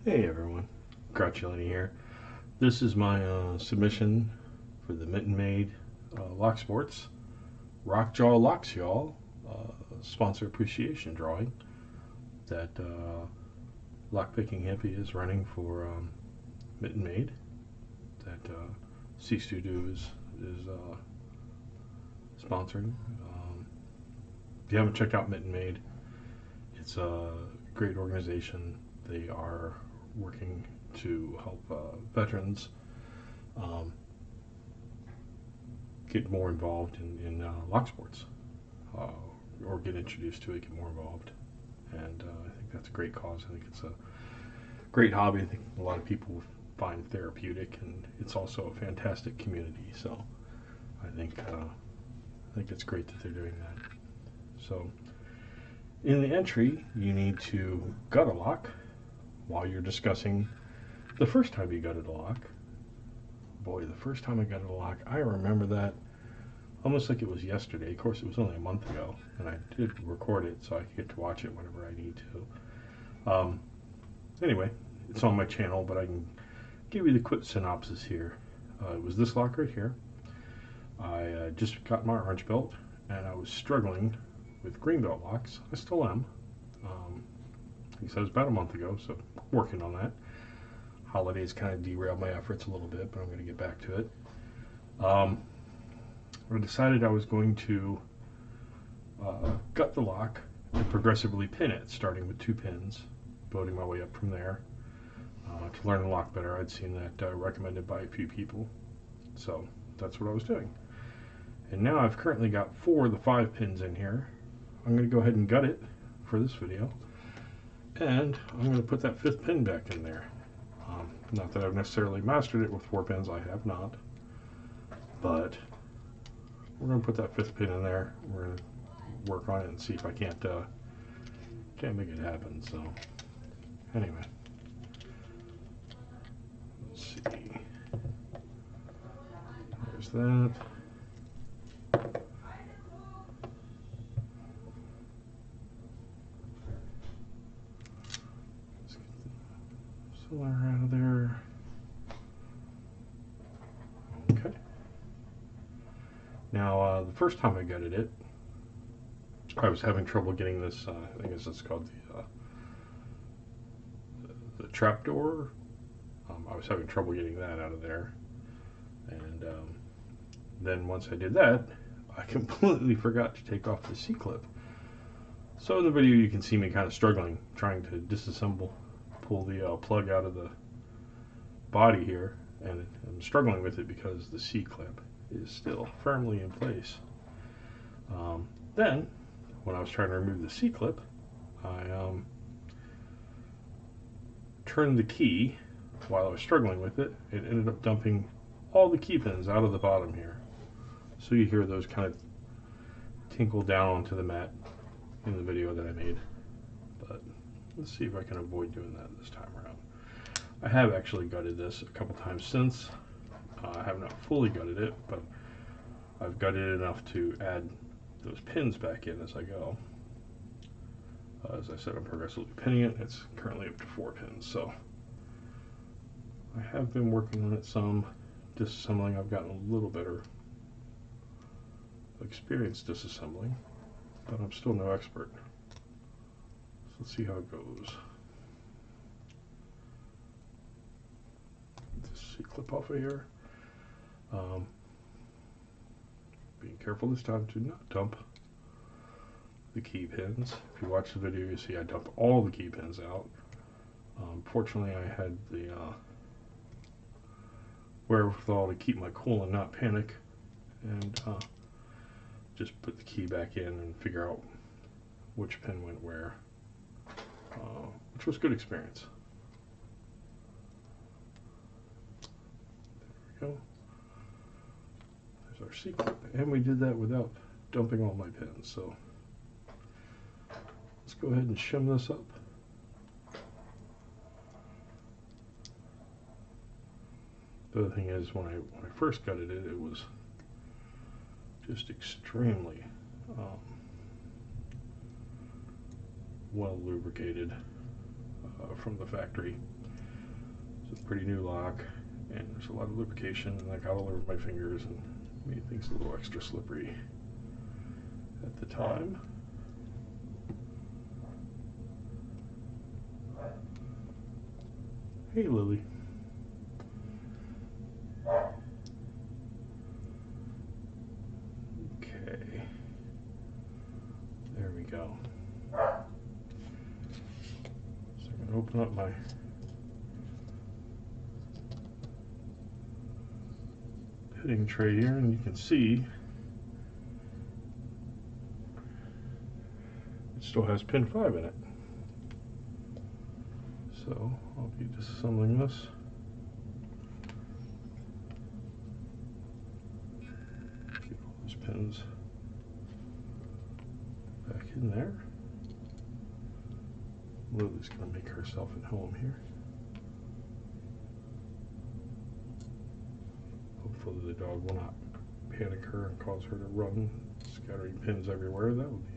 Hey everyone, Gratulani here. This is my submission for the Mitten Made Lock Sports Lockjaw sponsor appreciation drawing that Lockpicking Hippie is running for Mitten Made. That C Studio is sponsoring. If you haven't checked out Mitten Made, it's a great organization. They are working to help veterans um, get more involved in lock sports uh, or get introduced to it, get more involved. And I think that's a great cause. I think it's a great hobby. I think a lot of people find therapeutic, and it's also a fantastic community. So I think it's great that they're doing that. So in the entry, you need to gut a lock while you're discussing the first time you gutted a lock. Boy, the first time I gutted a lock, I remember that almost like it was yesterday. Of course, it was only a month ago, and I did record it so I could get to watch it whenever I need to. Anyway, it's on my channel, but I can give you the quick synopsis here. It was this lock right here. I just got my orange belt, and I was struggling with green belt locks. I still am. Like I said, it was about a month ago, so working on that. Holidays kind of derailed my efforts a little bit, but I'm going to get back to it. I decided I was going to gut the lock and progressively pin it, starting with 2 pins, building my way up from there. To learn the lock better, I'd seen that recommended by a few people, so that's what I was doing. And now I've currently got 4 of the 5 pins in here. I'm going to go ahead and gut it for this video, and I'm going to put that 5th pin back in there. Not that I've necessarily mastered it with 4 pins, I have not, but we're going to put that 5th pin in there. We're going to work on it and see if I can't make it happen. So anyway, let's see. There's that. Let's get the cylinder out of there. Okay. Now, the first time I gutted it, I was having trouble getting this, I think it's called the trap door. I was having trouble getting that out of there. And then once I did that, I completely forgot to take off the C-clip. So in the video you can see me kind of struggling, trying to disassemble, pull the plug out of the body here, and I'm struggling with it because the C-clip is still firmly in place. Then, when I was trying to remove the C-clip, I turned the key while I was struggling with it. It ended up dumping all the key pins out of the bottom here. So you hear those kind of tinkle down onto the mat in the video that I made. But let's see if I can avoid doing that this time around. I have actually gutted this a couple times since. I have not fully gutted it, but I've gutted it enough to add those pins back in as I go. As I said, I'm progressively pinning it. It's currently up to 4 pins, so I have been working on it some. Disassembling, I've gotten a little better experience disassembling, but I'm still no expert. So let's see how it goes. Get this C-clip off of here. Being careful this time to not dump the key pins. If you watch the video, you see I dumped all the key pins out. Fortunately, I had the wherewithal to keep my cool and not panic, and just put the key back in and figure out which pin went where, which was a good experience. There we go. There's our C-clip, and we did that without dumping all my pins, so let's go ahead and shim this up. The other thing is, when I first gutted it, it was just extremely well lubricated from the factory. It's a pretty new lock, and there's a lot of lubrication, and I got all over my fingers and made things a little extra slippery at the time. Hey, Lily. Okay. There we go. So I'm going to open up my pitting tray here, and you can see it still has pin 5 in it. So I'll be disassembling this. Get all those pins back in there. Lily's going to make herself at home here. Hopefully the dog will not panic her and cause her to run, scattering pins everywhere. That would be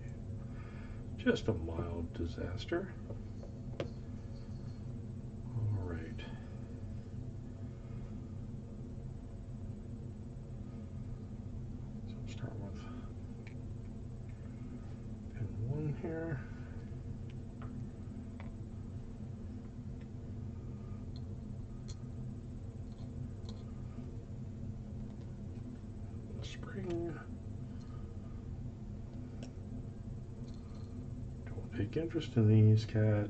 just a mild disaster. All right. So we'll start with pin 1 here. Spring. Don't take interest in these, cat.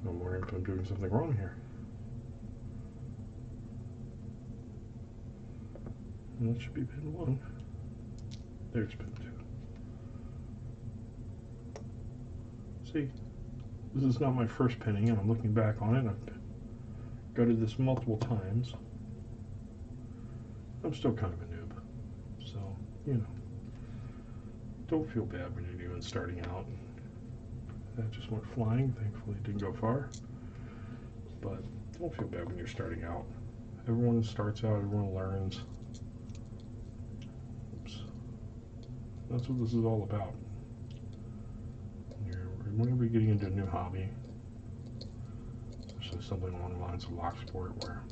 I'm wondering if I'm doing something wrong here. And that should be pin 1. There's pin 2. See, this is not my first pinning, and I'm looking back on it. I've gutted this multiple times. I'm still kind of a noob, so, you know, don't feel bad when you're new and starting out. That just went flying. Thankfully, it didn't go far. But don't feel bad when you're starting out. Everyone starts out, everyone learns. Oops. That's what this is all about. Whenever you're getting into a new hobby, especially something along the lines of lock sport, where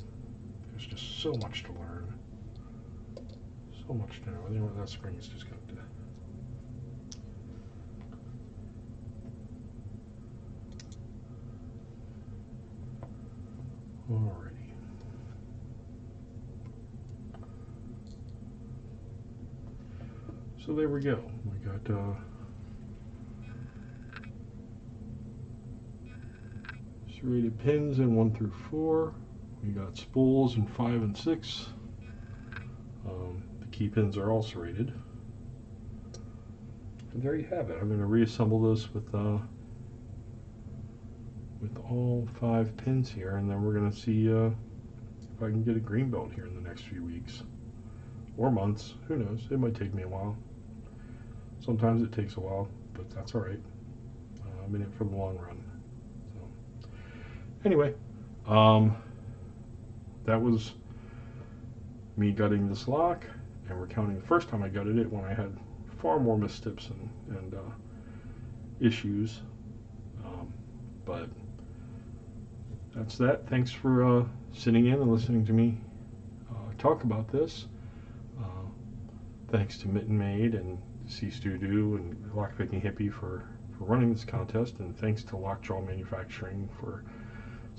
there's just so much to learn, so much to know. You know what, that spring is just going to. Alrighty. So there we go. We got serrated pins in 1 through 4. We got spools in 5 and 6. The key pins are all serrated. And there you have it. I'm going to reassemble this with all 5 pins here, and then we're going to see if I can get a green belt here in the next few weeks or months. Who knows? It might take me a while. Sometimes it takes a while, but that's all right. I'm in it for the long run. So anyway, that was me gutting this lock, and we're counting the first time I gutted it when I had far more missteps and issues. But that's that. Thanks for sitting in and listening to me talk about this. Thanks to Mitten Maid and C-Stu Do and Lockpicking Hippie for running this contest, and thanks to Lockjaw Manufacturing for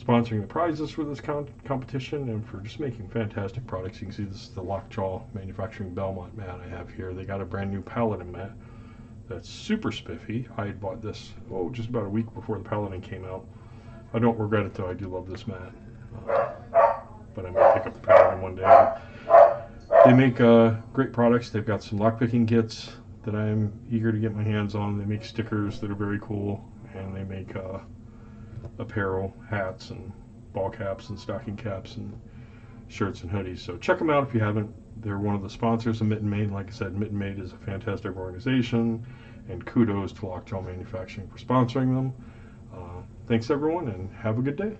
sponsoring the prizes for this competition and for just making fantastic products. You can see this is the Lockjaw Manufacturing Belmont mat I have here. They got a brand new Paladin mat that's super spiffy. I had bought this just about a week before the Paladin came out. I don't regret it though. I do love this mat, but I may pick up the Paladin one day. They make great products. They've got some lockpicking kits that I'm eager to get my hands on. They make stickers that are very cool, and they make apparel, hats, and ball caps and stocking caps, and shirts and hoodies. So check them out if you haven't. They're one of the sponsors of Mitten Made. Like I said, Mitten Made is a fantastic organization, and kudos to Lockjaw Manufacturing for sponsoring them. Thanks everyone, and have a good day.